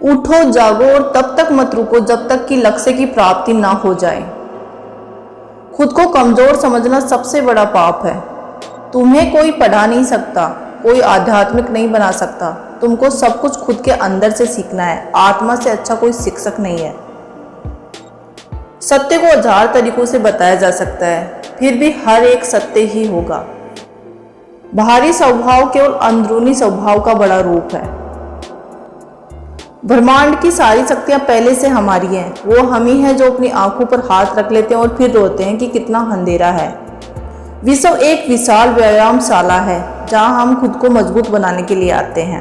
उठो, जागो और तब तक मत रुको जब तक कि लक्ष्य की प्राप्ति ना हो जाए। खुद को कमजोर समझना सबसे बड़ा पाप है। तुम्हें कोई पढ़ा नहीं सकता, कोई आध्यात्मिक नहीं बना सकता। तुमको सब कुछ खुद के अंदर से सीखना है। आत्मा से अच्छा कोई शिक्षक नहीं है। सत्य को 1000 तरीकों से बताया जा सकता है, फिर भी हर एक सत्य ही होगा। बाहरी स्वभाव केवल अंदरूनी स्वभाव का बड़ा रूप है। ब्रह्मांड की सारी शक्तियां पहले से हमारी हैं। वो हम ही हैं जो अपनी आंखों पर हाथ रख लेते हैं और फिर रोते हैं कि कितना अंधेरा है। विश्व एक विशाल व्यायामशाला है जहां हम खुद को मजबूत बनाने के लिए आते हैं।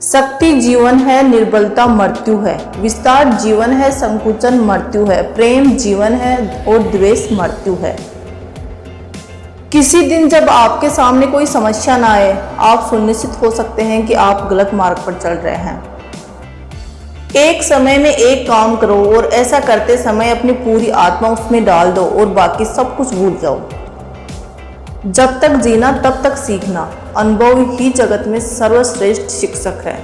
शक्ति जीवन है, निर्बलता मृत्यु है। विस्तार जीवन है, संकुचन मृत्यु है। प्रेम जीवन है और द्वेष मृत्यु है। किसी दिन जब आपके सामने कोई समस्या ना आए, आप सुनिश्चित हो सकते हैं कि आप गलत मार्ग पर चल रहे हैं। एक समय में एक काम करो और ऐसा करते समय अपनी पूरी आत्मा उसमें डाल दो और बाकी सब कुछ भूल जाओ। जब तक जीना तब तक सीखना। अनुभव ही जगत में सर्वश्रेष्ठ शिक्षक है।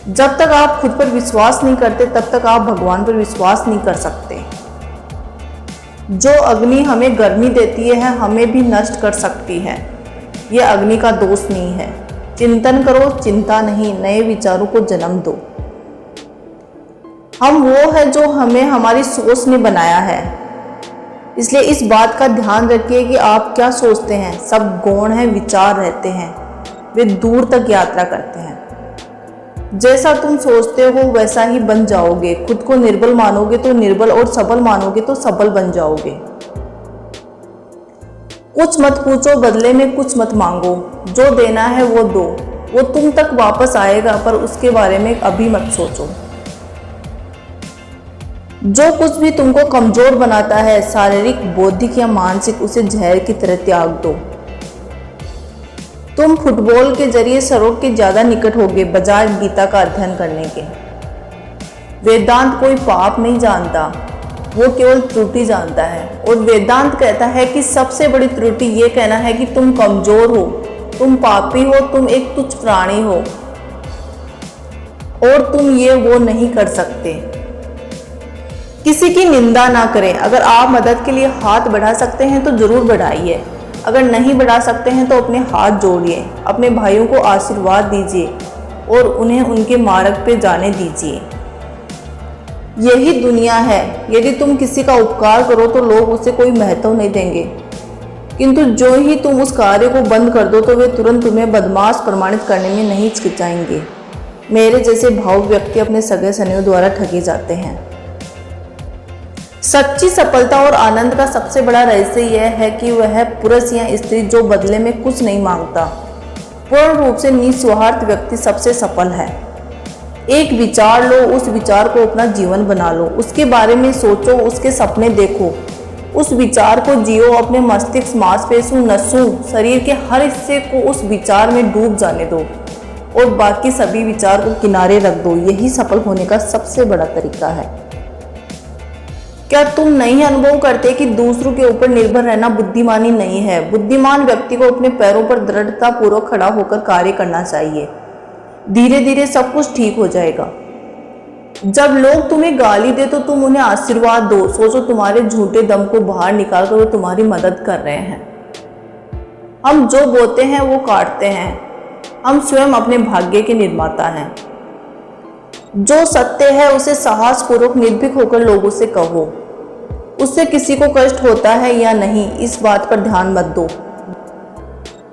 जब तक आप खुद पर विश्वास नहीं करते तब तक आप भगवान पर विश्वास नहीं कर सकते। जो अग्नि हमें गर्मी देती है हमें भी नष्ट कर सकती है। यह अग्नि का दोष नहीं है। चिंतन करो, चिंता नहीं। नए विचारों को जन्म दो। हम वो है जो हमें हमारी सोच ने बनाया है। इसलिए इस बात का ध्यान रखिए कि आप क्या सोचते हैं। सब गौण हैं, विचार रहते हैं, वे दूर तक यात्रा करते हैं। जैसा तुम सोचते हो वैसा ही बन जाओगे। खुद को निर्बल मानोगे तो निर्बल और सबल मानोगे तो सबल बन जाओगे। कुछ मत पूछो, बदले में कुछ मत मांगो। जो देना है वो दो, वो तुम तक वापस आएगा, पर उसके बारे में अभी मत सोचो। जो कुछ भी तुमको कमजोर बनाता है, शारीरिक, बौद्धिक या मानसिक, उसे जहर की तरह त्याग दो। तुम फुटबॉल के जरिए सरोग के ज्यादा निकट होगे बजाय गीता का अध्ययन करने के। वेदांत कोई पाप नहीं जानता, वो केवल त्रुटि जानता है। और वेदांत कहता है कि सबसे बड़ी त्रुटि ये कहना है कि तुम कमजोर हो, तुम पापी हो, तुम एक तुच्छ प्राणी हो और तुम ये वो नहीं कर सकते। किसी की निंदा ना करें। अगर आप मदद के लिए हाथ बढ़ा सकते हैं तो जरूर बढ़ाइए। अगर नहीं बढ़ा सकते हैं तो अपने हाथ जोड़िए। अपने भाइयों को आशीर्वाद दीजिए और उन्हें उनके मार्ग पे जाने दीजिए। यही दुनिया है। यदि तुम किसी का उपकार करो तो लोग उसे कोई महत्व नहीं देंगे, किंतु जो ही तुम उस कार्य को बंद कर दो तो वे तुरंत तुम्हें बदमाश प्रमाणित करने में नहीं हिचकिचाएंगे। मेरे जैसे भावुक व्यक्ति अपने सगे सनियों द्वारा ठगे जाते हैं। सच्ची सफलता और आनंद का सबसे बड़ा रहस्य यह है कि वह पुरुष या स्त्री जो बदले में कुछ नहीं मांगता, पूर्ण रूप से निस्वार्थ व्यक्ति सबसे सफल है। एक विचार लो, उस विचार को अपना जीवन बना लो। उसके बारे में सोचो, उसके सपने देखो, उस विचार को जियो। अपने मस्तिष्क, मांसपेशियों, नसों, शरीर के हर हिस्से को उस विचार में डूब जाने दो और बाकी सभी विचार को किनारे रख दो। यही सफल होने का सबसे बड़ा तरीका है। क्या तुम नहीं अनुभव करते कि दूसरों के ऊपर निर्भर रहना बुद्धिमानी नहीं है? बुद्धिमान व्यक्ति को अपने पैरों पर दृढ़ता पूर्वक खड़ा होकर कार्य करना चाहिए। धीरे धीरे सब कुछ ठीक हो जाएगा। जब लोग तुम्हें गाली दे तो तुम उन्हें आशीर्वाद दो। सोचो तुम्हारे झूठे दम को बाहर निकाल कर वो तुम्हारी मदद कर रहे हैं। हम जो बोते हैं वो काटते हैं। हम स्वयं अपने भाग्य के निर्माता हैं। जो सत्य है उसे साहस पूर्वक निर्भीक होकर लोगों से कहो। उससे किसी को कष्ट होता है या नहीं, इस बात पर ध्यान मत दो।